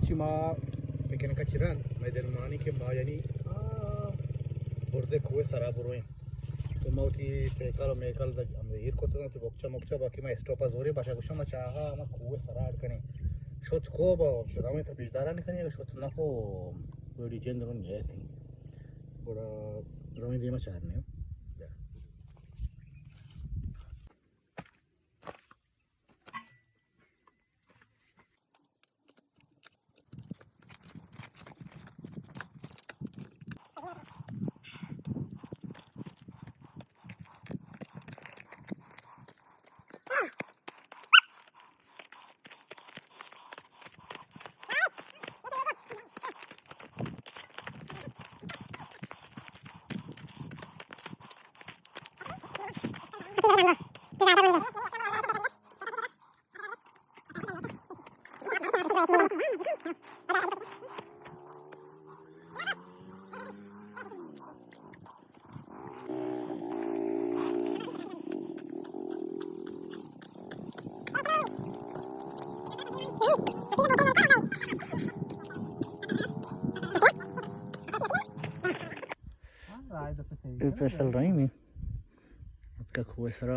Amci ma pequena kachiran, mas ele mani que ma yani borze kuwe sara boroin. तो मौती से कल में कल तक हम ये को तो बच्चा मक्चा बाकी में स्टॉप जोरे भाषा कुछ हम चाहा हम कुवे सरा अडकने शोत को बा शरामे तो बिजदारा नहीं करने शोत ना को बड़ी जेंद्र में गए थी बड़ा रमे दिमा चाहने Pesel raimi atka kuwesara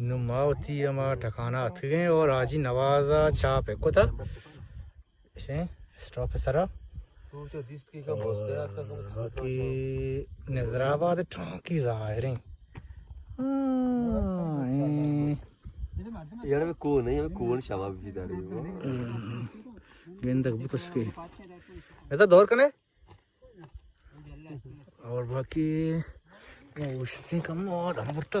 नुमावती अमा ठकाना अथगे और आजी नवाजा छाप है को था इसे स्टॉप है सरा बाकी नजराबाद टांकी जाहिर यार मैं कौन है मैं कौन शामा भी दारी हो गेंद बहुत उसके ऐसा दौर कने और बाकी उससे कम और हम बता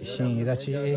इसे इधर चाहिए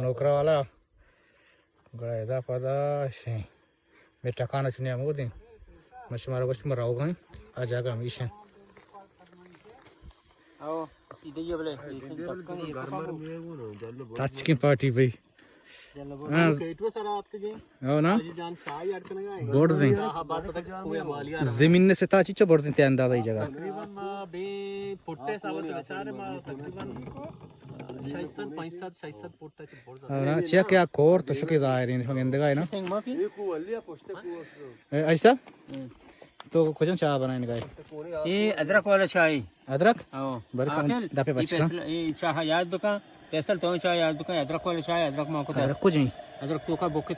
नौकरा वाला गड़ा इधर पता इसे मैं टकाना चुनिया मोड़ दें मशमारा बस में राव गए आ जाएगा हम इसे आओ सीधे ये बोले टच की पार्टी भाई बोर्ड दें जमीन से ताची चो बोर्ड दें अंदाजा ही जगह ना चिया क्या कोर तो शुक्र जाहिर है इसमें गंदगा है ना ऐसा तो कुछ चाय बनाने का ये अदरक वाला चाय अदरक बरकन दापे बचका ये चाय याद दुकान पैसल तो चाय याद दुकान अदरक वाला चाय अदरक मां को अदरक को जी अदरक तो का बुक